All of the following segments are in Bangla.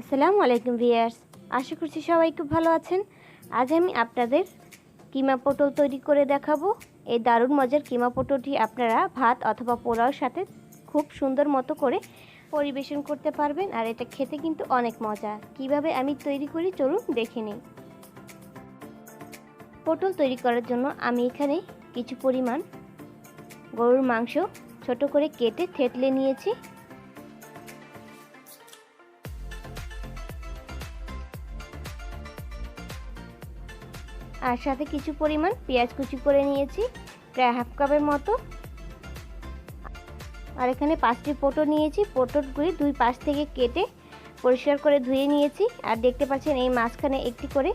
আসসালামু আলাইকুম ভিউয়ার্স, আশা করছি সবাই খুব ভালো আছেন। আজ আমি আপনাদের কিমা পটল তৈরি করে দেখাবো। এই দারুণ মজার কিমা পটলটি আপনারা ভাত অথবা পোলাওর সাথে খুব সুন্দর মতো করে পরিবেশন করতে পারবেন, আর এটা খেতে কিন্তু অনেক মজা। কিভাবে আমি তৈরি করি চলুন দেখে নিই। পটল তৈরি করার জন্য আমি এখানে কিছু পরিমাণ গরুর মাংস ছোট করে কেটে থেতলে নিয়েছি। আর সাথে কিছু পরিমাণ পেঁয়াজ কুচি করে নিয়েছি, প্রায় হাফ কাপের মতো। আর এখানে 5টি পটল নিয়েছি। পটলগুলি দুই পাশ থেকে কেটে পরিষ্কার করে ধুয়ে নিয়েছি। আর দেখতে পাচ্ছেন এই মাঝখানে একটি করে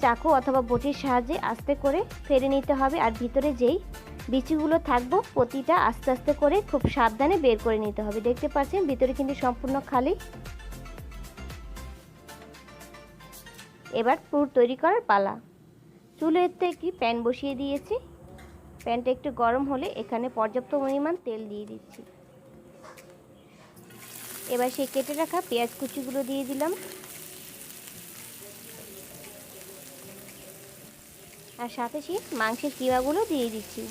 চাকু অথবা বটির সাহায্যে আস্তে করে ফেলে নিতে হবে। আর ভিতরে যেই বিচিগুলো থাকবো প্রতিটা আস্তে আস্তে করে খুব সাবধানে বের করে নিতে হবে। দেখতে পাচ্ছেন ভিতরে কিন্তু সম্পূর্ণ খালি। এবার পুর তৈরি করার পালা। চুলাতে একটি প্যান বসিয়ে দিয়েছি। প্যানটা একটু গরম হলে এখানে পর্যাপ্ত পরিমাণ তেল দিয়ে দিচ্ছি। এবার সেই কেটে রাখা পেঁয়াজ কুচিগুলো দিয়ে দিলাম, আর সাথে সেই মাংসের কিমাগুলো দিয়ে দিচ্ছি।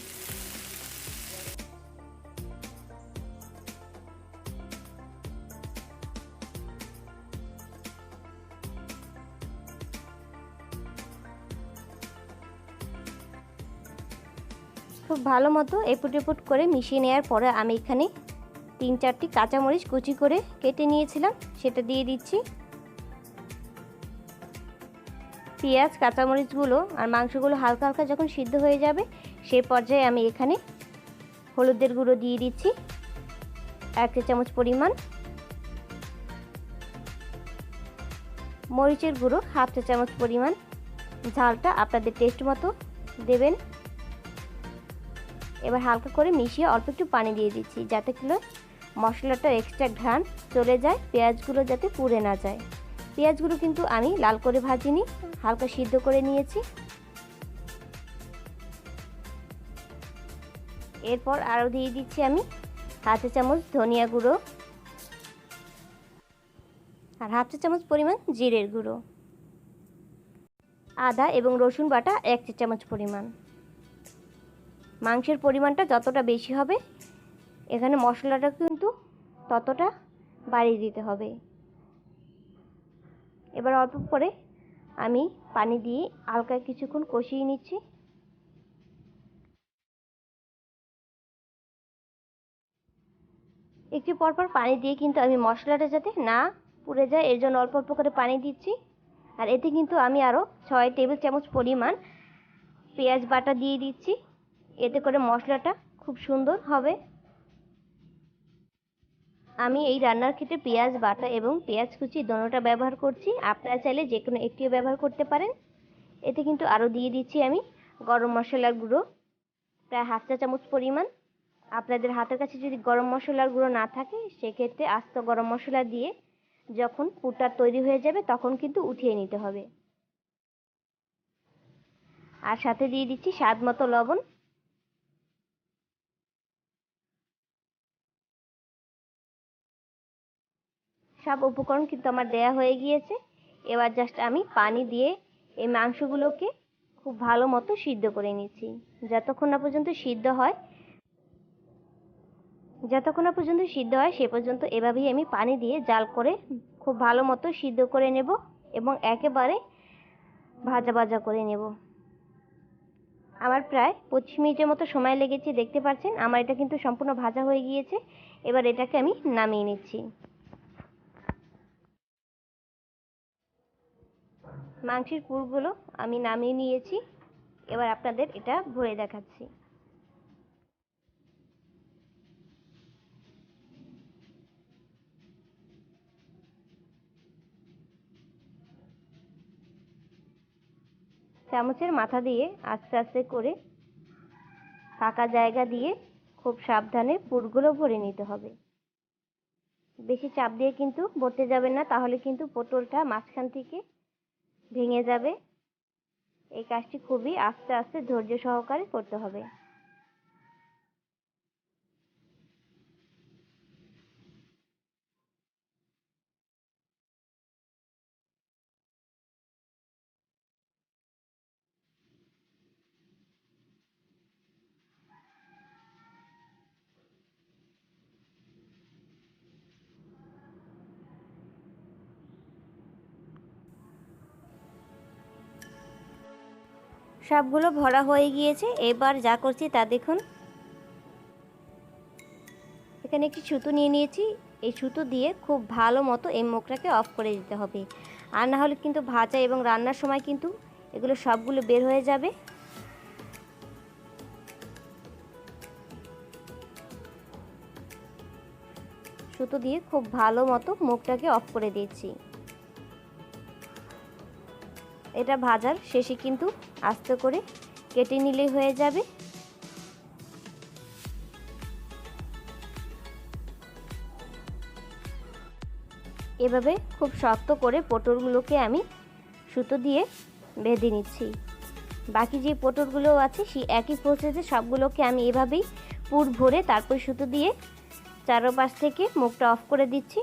খুব ভালো মতো এপুট এপুট করে মিশিয়ে নেওয়ার পরে আমি এখানে 3-4টি কাঁচামরিচ কুচি করে কেটে নিয়েছিলাম, সেটা দিয়ে দিচ্ছি। পেঁয়াজ কাঁচামরিচগুলো আর মাংসগুলো হালকা হালকা যখন সিদ্ধ হয়ে যাবে সেই পর্যায়ে আমি এখানে হলুদের গুঁড়ো দিয়ে দিচ্ছি 1 চা চামচ পরিমাণ, মরিচের গুঁড়ো হাফ চা চামচ পরিমাণ, ঝালটা আপনাদের টেস্ট মতো দেবেন। এবার হালকা করে মিশিয়ে অল্প একটু পানি দিয়ে দিচ্ছি, যাতে করে মশলাটার এক্সট্রা ঘ্রাণ চলে যায়, পেঁয়াজগুলো যাতে পুড়ে না যায়। পেঁয়াজগুলো কিন্তু আমি লাল করে ভাজিনি, হালকা সিদ্ধ করে নিয়েছি। এরপর আরও দিয়ে দিচ্ছি আমি হাফ চা চামচ ধনিয়া গুঁড়ো আর হাফ চা চামচ পরিমাণ জিরের গুঁড়ো, আদা এবং রসুন বাটা 1 চা চামচ পরিমাণ। মাংসের পরিমাণটা যতটা বেশি হবে এখানে মশলাটা কিন্তু ততটা বাড়িয়ে দিতে হবে। এবার অল্প করে আমি পানি দিয়ে হালকা কিছুক্ষণ কষিয়ে নিচ্ছি। একটু পরপর পানি দিয়ে কিন্তু আমি মশলাটা যাতে না পুড়ে যায় এর জন্য অল্প অল্প করে পানি দিচ্ছি। আর এতে কিন্তু আমি আরও 6 টেবিল চামচ পরিমাণ পেঁয়াজ বাটা দিয়ে দিচ্ছি, এতে করে মশলাটা খুব সুন্দর হবে। আমি এই রান্নার ক্ষেত্রে পেঁয়াজ বাটা এবং পেঁয়াজ কুচি দোনোটা ব্যবহার করছি, আপনারা চাইলে যে কোনো একটিও ব্যবহার করতে পারেন। এতে কিন্তু আরও দিয়ে দিচ্ছি আমি গরম মশলার গুঁড়ো প্রায় হাফ চা চামচ পরিমাণ। আপনাদের হাতের কাছে যদি গরম মশলার গুঁড়ো না থাকে সেক্ষেত্রে আস্ত গরম মশলা দিয়ে যখন পুরটা তৈরি হয়ে যাবে তখন কিন্তু উঠিয়ে নিতে হবে। আর সাথে দিয়ে দিচ্ছি স্বাদ মতো লবণ। সব উপকরণ কিন্তু আমার দেয়া হয়ে গিয়েছে। এবার জাস্ট আমি পানি দিয়ে এই মাংসগুলোকে খুব ভালো মতো সিদ্ধ করে নিচ্ছি। যতক্ষণ না পর্যন্ত সিদ্ধ হয় সে পর্যন্ত এভাবেই আমি পানি দিয়ে জাল করে খুব ভালো মতো সিদ্ধ করে নেব এবং একেবারে ভাজা ভাজা করে নেব। আমার প্রায় 25 মিনিটের মতো সময় লেগেছে। দেখতে পাচ্ছেন আমার এটা কিন্তু সম্পূর্ণ ভাজা হয়ে গিয়েছে। এবার এটাকে আমি নামিয়ে নিচ্ছি। মাংসের পুরগুলো আমি নামিয়ে নিয়েছি। এবার আপনাদের এটা ভরে দেখাচ্ছি। চামচের মাথা দিয়ে আস্তে আস্তে করে ফাঁকা জায়গা দিয়ে খুব সাবধানে পুরগুলো ভরে নিতে হবে। বেশি চাপ দিয়ে কিন্তু ভরতে যাবেন না, তাহলে কিন্তু পটলটা মাঝখান থেকে ভেঙে যাবে। এই কাজটি খুবই আস্তে আস্তে ধৈর্য সহকারে করতে হবে। সবগুলো ভরা হয়ে গিয়েছে। এবার যা করছি তা দেখুন। এখানে একটি সুতো নিয়ে নিয়েছি। এই সুতো দিয়ে খুব ভালো মতো এই মুখটাকে অফ করে দিতে হবে, আর না হলে কিন্তু ভাজা এবং রান্নার সময় কিন্তু এগুলো সবগুলো বের হয়ে যাবে। সুতো দিয়ে খুব ভালো মতো মুখটাকে অফ করে দিয়েছি। এটা ভাজার শেষে কিন্তু আস্তে করে কেটে নিলেই হয়ে যাবে। এভাবে খুব শক্ত করে পটলগুলোকে আমি সুতো দিয়ে বেঁধে নিচ্ছি। বাকি যে পটলগুলো আছে সেই একই প্রসেসে সবগুলোকে আমি এভাবেই পুর ভরে তারপর সুতো দিয়ে চারপাশ থেকে মুখটা অফ করে দিচ্ছি।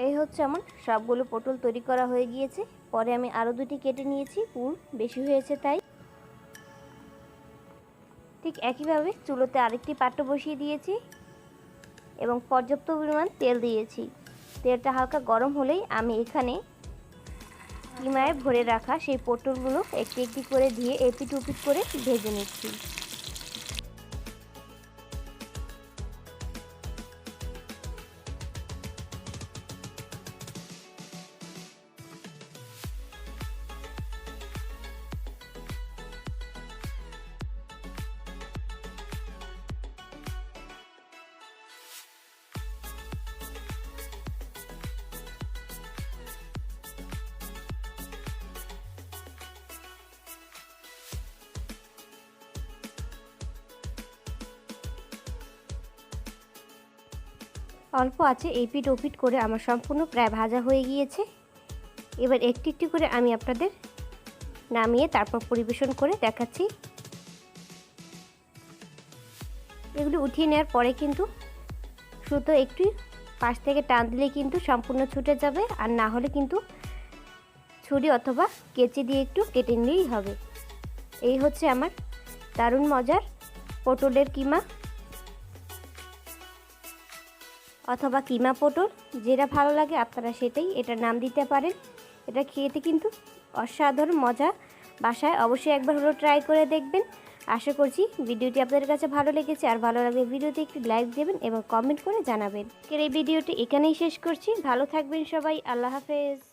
এই হচ্ছে আমার সবগুলো পটল তৈরি করা হয়ে গিয়েছে। পরে আমি আরও দুটি কেটে নিয়েছি, পুর বেশি হয়েছে তাই। ঠিক একইভাবে চুলোতে আরেকটি পাত্র বসিয়ে দিয়েছি এবং পর্যাপ্ত পরিমাণ তেল দিয়েছি। তেলটা হালকা গরম হলেই আমি এখানে কিমায় ভরে রাখা সেই পটলগুলো একটি একটি করে দিয়ে এপিট ওপিট করে ভেজে নিচ্ছি। অল্প আছে এপিট ওপিট করে আমার সম্পূর্ণ প্রায় ভাজা হয়ে গিয়েছে। এবার একটি একটি করে আমি আপনাদের নামিয়ে তারপর পরিবেশন করে দেখাচ্ছি। এগুলো উঠিয়ে নেওয়ার পরে কিন্তু সুতো একটু পাশ থেকে টান দিলে কিন্তু সম্পূর্ণ ছুটে যাবে, আর না হলে কিন্তু ছুরি অথবা কেচি দিয়ে একটু কেটে নিলেই হবে। এই হচ্ছে আমার দারুণ মজার পটলের কিমা অথবা কিমা পটল, যেটা ভালো লাগে আপনারা সেটাই এটার নাম দিতে পারেন। এটা খেতে কিন্তু অসাধারণ মজা। বাসায় অবশ্যই একবার হলো ট্রাই করে দেখবেন। আশা করছি ভিডিওটি আপনাদের কাছে ভালো লেগেছে, আর ভালো লাগলে ভিডিওতে একটি লাইক দেবেন এবং কমেন্ট করে জানাবেন। এই ভিডিওটি এখানেই শেষ করছি। ভালো থাকবেন সবাই। আল্লাহ হাফেজ।